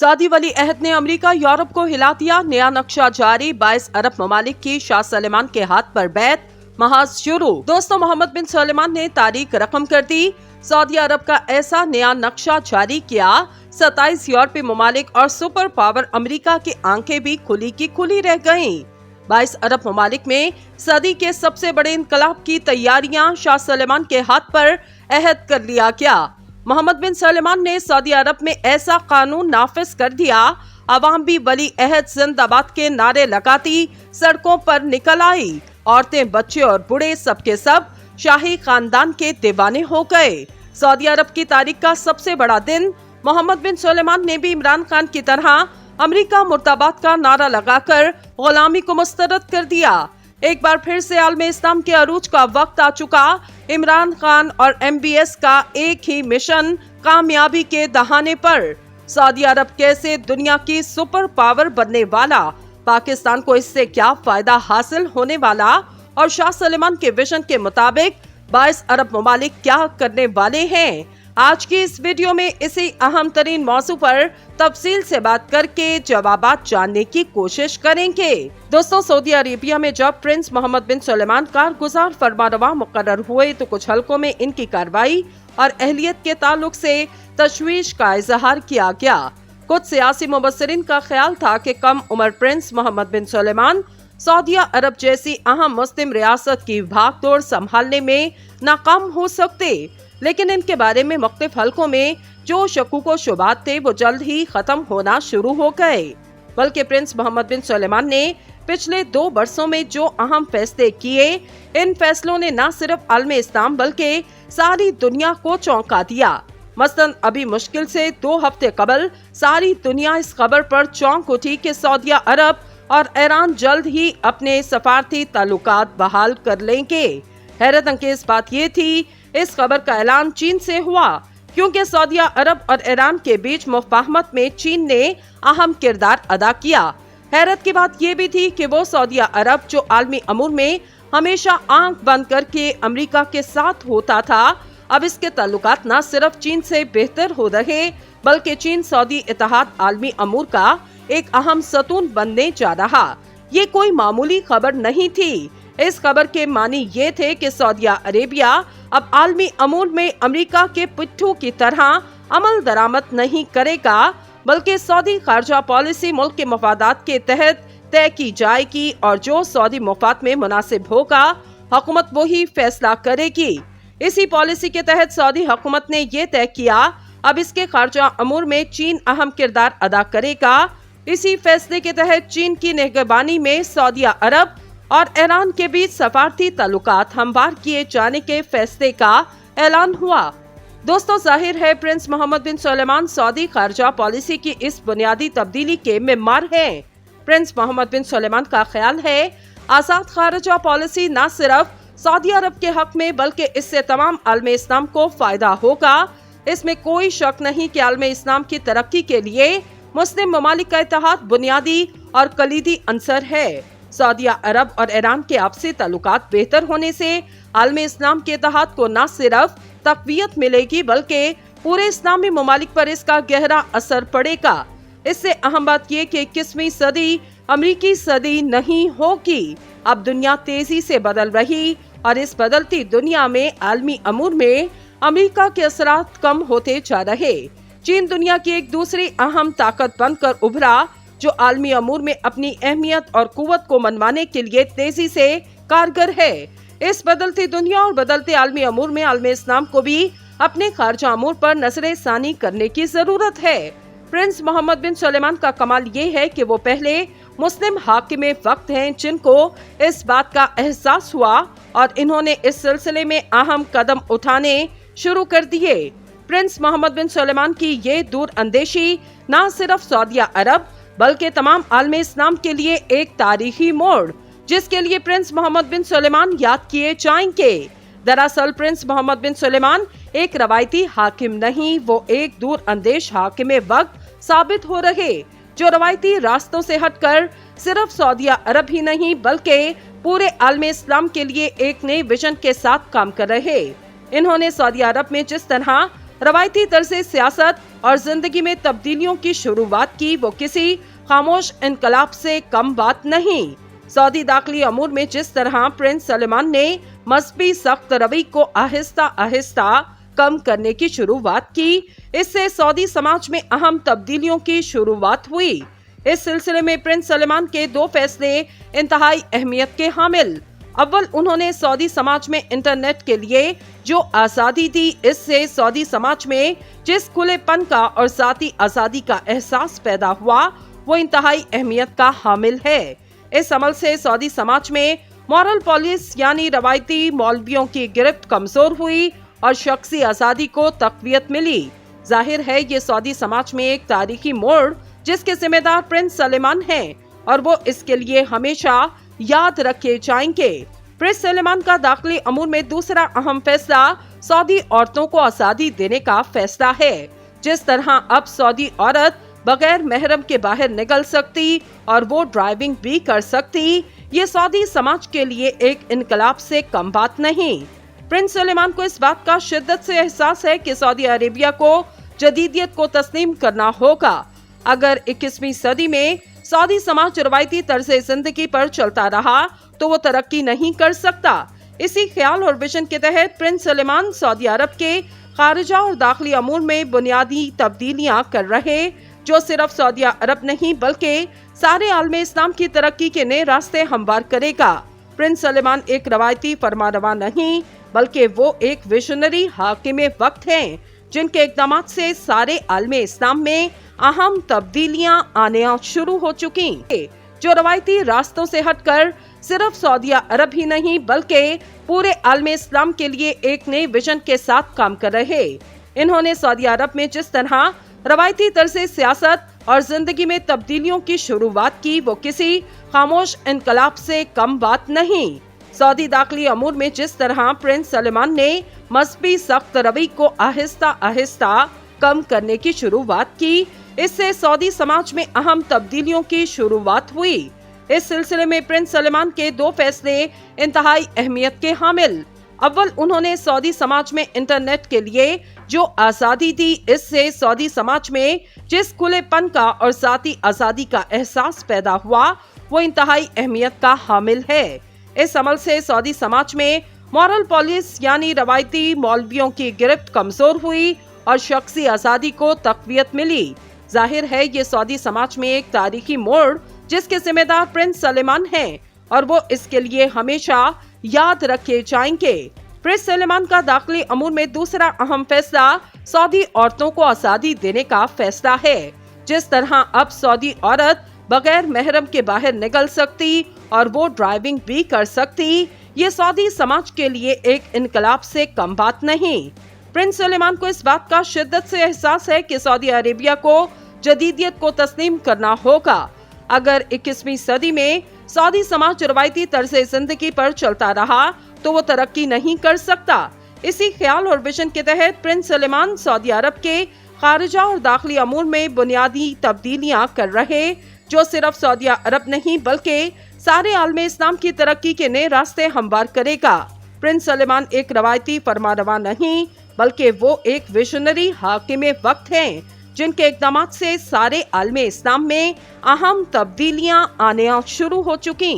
Saudi वली अहद ने America Europe को हिला दिया, नया नक्शा जारी, 22 अरब ममालिक की शाह सलेमान के हाथ पर बैत, महाज शुरू। दोस्तों, मोहम्मद बिन सलेमान ने तारीख रकम कर दी। सऊदी अरब का ऐसा नया नक्शा जारी किया, 27 यूरोपीय ममालिक और सुपर पावर अमेरिका की आंखें भी खुली की खुली रह गयीं। 22 अरब ममालिक में सदी के सबसे बड़े इनकलाब की तैयारियां, शाह सलेमान के हाथ पर अहद कर लिया गया। मोहम्मद बिन सलेमान ने सऊदी अरब में ऐसा कानून नाफिज कर दिया, अवाम भी वली अहद जिंदाबाद के नारे लगाती सड़कों पर निकल आई। औरतें, बच्चे और बूढ़े सबके सब शाही खानदान के दीवाने हो गए। सऊदी अरब की तारीख का सबसे बड़ा दिन। मोहम्मद बिन सलेमान ने भी इमरान खान की तरह अमेरिका मुर्दाबाद का नारा लगाकर गुलामी को मुस्तरद कर दिया। एक बार फिर से आलम इस्लाम के अरूज का वक्त आ चुका। इमरान खान और MBS का एक ही मिशन कामयाबी के दहाने पर। सऊदी अरब कैसे दुनिया की सुपर पावर बनने वाला, पाकिस्तान को इससे क्या फायदा हासिल होने वाला और शाह सलेमान के विजन के मुताबिक 22 अरब ममालिक क्या करने वाले हैं। आज की इस वीडियो में इसी अहम तरीन मौजू पर तफसील से बात करके जवाबात जानने की कोशिश करेंगे। दोस्तों, सऊदी अरेबिया में जब प्रिंस मोहम्मद बिन सलेमान कारगुजार फरमानरवा मुकर्रर हुए तो कुछ हलकों में इनकी कार्रवाई और अहलियत के ताल्लुक से तशवीश का इजहार किया गया। कुछ सियासी मुबस्सिरीन का ख्याल था कि कम उम्र प्रिंस मोहम्मद बिन सलेमान सऊदी अरब जैसी अहम मुस्लिम रियासत की भागदौड़ संभालने में नाकाम हो सकते, लेकिन इनके बारे में मुख्तलिफ हलकों में जो शकूक व शुबात थे वो जल्द ही खत्म होना शुरू हो गए। बल्कि प्रिंस मोहम्मद बिन सलेमान ने पिछले 2 वर्षों में जो अहम फैसले किए, इन फैसलों ने न सिर्फ आलम इस्लाम बल्कि सारी दुनिया को चौंका दिया। मसलन अभी मुश्किल से 2 हफ्ते कबल सारी दुनिया इस खबर पर चौंक उठी कि सऊदी अरब और ईरान जल्द ही अपने सफारती ताल्लुकात बहाल कर लेंगे। हैरत अंगेज बात ये थी, इस खबर का ऐलान चीन से हुआ, क्योंकि सऊदी अरब और ईरान के बीच मुफाहमत में चीन ने अहम किरदार अदा किया। हैरत की बात यह भी थी कि वो सऊदी अरब जो आलमी अमूर में हमेशा आंख बंद करके अमेरिका के साथ होता था, अब इसके ताल्लुकात न सिर्फ चीन से बेहतर हो रहे बल्कि चीन सऊदी इत्तेहाद आलमी अमूर का एक अहम सतून बनने जा रहा। ये कोई मामूली खबर नहीं थी। इस खबर के मानी ये थे कि सऊदी अरेबिया अब आलमी अमूर में अमेरिका के पिट्ठू की तरह अमल दरामद नहीं करेगा, बल्कि सऊदी खारजा पॉलिसी मुल्क के मफादात के तहत तय की जाएगी और जो सऊदी मफाद में मुनासिब होगा हुकूमत वही फैसला करेगी। इसी पॉलिसी के तहत सऊदी हुकूमत ने ये तय किया, अब इसके खारजा अमूर में चीन अहम किरदार अदा करेगा। इसी फैसले के तहत चीन की निगरानी में सऊदी अरब और ईरान के बीच सफारती ताल्लुकात हमवार किए जाने के फैसले का ऐलान हुआ। दोस्तों, जाहिर है प्रिंस मोहम्मद बिन सलेमान सऊदी खारजा पॉलिसी की इस बुनियादी तब्दीली के मेम्मार हैं। प्रिंस मोहम्मद बिन सलेमान का ख्याल है आजाद खारजा पॉलिसी न सिर्फ सऊदी अरब के हक में बल्कि इससे तमाम आलम इस्लाम को फायदा होगा। इसमें कोई शक नहीं कि आलम इस्लाम की तरक्की के लिए मुस्लिम ममालिक का इत्तेहाद बुनियादी और कलीदी अंसर है। सऊदी अरब और ईरान के आपसी ताल्लुकात बेहतर होने से आलम इस्लाम के इत्तेहाद को न सिर्फ तक़वियत मिलेगी बल्कि पूरे इस्लामी ममालिक पर इसका गहरा असर पड़ेगा। इससे अहम बात ये कि 21वीं सदी अमरीकी सदी नहीं होगी। अब दुनिया तेजी से बदल रही और इस बदलती दुनिया में आलमी अमूर में अमेरिका के असरात कम होते जा रहे। चीन दुनिया की एक दूसरी अहम ताकत बनकर उभरा जो आलमी अमूर में अपनी अहमियत और कुव्वत को मनवाने के लिए तेजी से कारगर है। इस बदलती दुनिया और बदलते आलमी अमूर में आलम इस्लाम को भी अपने खारजा अमूर पर नजर सानी करने की जरूरत है। प्रिंस मोहम्मद बिन सलेमान का कमाल ये है कि वो पहले मुस्लिम हाकिम वक्त हैं जिनको इस बात का एहसास हुआ और इन्होंने इस सिलसिले में अहम कदम उठाने शुरू कर दिए। प्रिंस मोहम्मद बिन सलेमान की ये दूर अंदेशी न सिर्फ सऊदी अरब बल्कि तमाम आलम इस्लाम के लिए एक तारीखी मोड़, जिसके लिए प्रिंस मोहम्मद बिन सलेमान याद किए जाएंगे। दरअसल प्रिंस मोहम्मद बिन सलेमान एक रवायती हाकिम नहीं, वो एक दूर अंदेश हाकिम वक्त साबित हो रहे जो रवायती रास्तों से हटकर सिर्फ सऊदी अरब ही नहीं बल्कि पूरे आलम इस्लाम के लिए एक नए विजन के साथ काम कर रहे। इन्होंने सऊदी अरब में जिस तरह रवायती तर्ज सियासत और जिंदगी में तब्दीलियों की शुरुआत की, वो किसी खामोश इनकलाब से कम बात नहीं। सऊदी दाखिली अमूर में जिस तरह प्रिंस सलमान ने मजहबी सख्त रवैये को आहिस्ता आहिस्ता कम करने की शुरुआत की, इससे सऊदी समाज में अहम तब्दीलियों की शुरुआत हुई। इस सिलसिले में प्रिंस सलमान के दो फैसले इंतहाई अहमियत के हामिल। अव्वल, उन्होंने सऊदी समाज में इंटरनेट के लिए जो आजादी दी, इससे सऊदी समाज में जिस खुलेपन का और ज़ाती आजादी का एहसास पैदा हुआ, वो इंतहाई अहमियत का हामिल है। इस अमल से सऊदी समाज में मॉरल पॉलिस यानी रवायती मौलवियों की गिरफ्त कमजोर हुई और शख्सी आजादी को तक़वियत मिली। जाहिर है ये सऊदी समाज में एक तारीखी मोड़ जिसके जिम्मेदार प्रिंस सलमान हैं और वो इसके लिए हमेशा याद रखे जाएंगे। प्रिंस सलमान का दाखिली अमूर में दूसरा अहम फैसला सऊदी औरतों को आजादी देने का फैसला है। जिस तरह अब सऊदी औरत बगैर महरम के बाहर निकल सकती और वो ड्राइविंग भी कर सकती, ये सऊदी समाज के लिए एक इनकलाब से कम बात नहीं। प्रिंस सलमान को इस बात का शिद्दत से एहसास है कि सऊदी अरेबिया को जदीदियत को तस्लीम करना होगा। अगर 21वीं सदी में सऊदी समाज रवायती तर्ज जिंदगी पर चलता रहा तो वो तरक्की नहीं कर सकता। इसी ख्याल और विजन के तहत प्रिंस सलमान सऊदी अरब के खारिजा और दाखिली अमूर में बुनियादी तब्दीलियां कर रहे, जो सिर्फ सऊदी अरब नहीं बल्कि सारे आलम इस्लाम की तरक्की के नए रास्ते हमवार करेगा। प्रिंस सलमान एक रवायती फरमारवा नहीं बल्कि वो एक विजनरी हाकिम वक्त हैं, जिनके इक़दामात से सारे आलम इस्लाम में अहम तब्दीलियां आने शुरू हो चुकी हैं, जो रवायती रास्तों से हटकर सिर्फ सऊदी अरब ही नहीं बल्कि पूरे आलम इस्लाम के लिए एक नए विजन के साथ काम कर रहे। इन्होंने सऊदी अरब में जिस तरह रवायती तर्ज सियासत और जिंदगी में तब्दीलियों की शुरुआत की, वो किसी खामोश इनकलाब से कम बात नहीं। सऊदी दाखिली अमूर में जिस तरह प्रिंस सलमान ने मजहबी सख्त रवैये को आहिस्ता आहिस्ता कम करने की शुरुआत की, इससे सऊदी समाज में अहम तब्दीलियों की शुरुआत हुई। इस सिलसिले में प्रिंस सलमान के दो फैसले इंतहाई अहमियत के हामिल। अव्वल, उन्होंने सऊदी समाज में इंटरनेट के लिए जो आजादी दी, इससे सऊदी समाज में जिस खुलेपन का और ज़ाती आजादी का एहसास पैदा हुआ, वो इंतहाई अहमियत का हामिल है। इस अमल से सऊदी समाज में मॉरल पॉलिस यानी रवायती मौलवियों की गिरफ्त कमजोर हुई और शख्सी आजादी को तक़वियत मिली। जाहिर है ये सऊदी समाज में एक तारीखी मोड़ जिसके जिम्मेदार प्रिंस सलमान हैं और वो इसके लिए हमेशा याद रखे जाएंगे। प्रिंस सलमान का दाखिली अमूर में दूसरा अहम फैसला सऊदी औरतों को आजादी देने का फैसला है। जिस तरह अब सऊदी औरत बगैर महरम के बाहर निकल सकती और वो ड्राइविंग भी कर सकती, ये सऊदी समाज के लिए एक इनकलाब से कम बात नहीं। प्रिंस सलमान को इस बात का शिद्दत से एहसास है कि सऊदी अरेबिया को जदीदियत को तस्लीम करना होगा। अगर 21वीं सदी में सऊदी समाज रवायती तर्ज जिंदगी पर चलता रहा तो वो तरक्की नहीं कर सकता। इसी ख्याल और विजन के तहत प्रिंस सलमान सऊदी अरब के खारिजा और दाखिली अमूर में बुनियादी तब्दीलियां कर रहे, जो सिर्फ सऊदी अरब नहीं बल्कि सारे आलम इस्लाम की तरक्की के नए रास्ते हमवार करेगा। प्रिंस सलमान एक रवायती फरमारवा नहीं बल्कि वो एक विजनरी हाकिम वक्त हैं, जिनके इक़दामात से सारे आलम इस्लाम में अहम तब्दीलियां आने शुरू हो चुकी।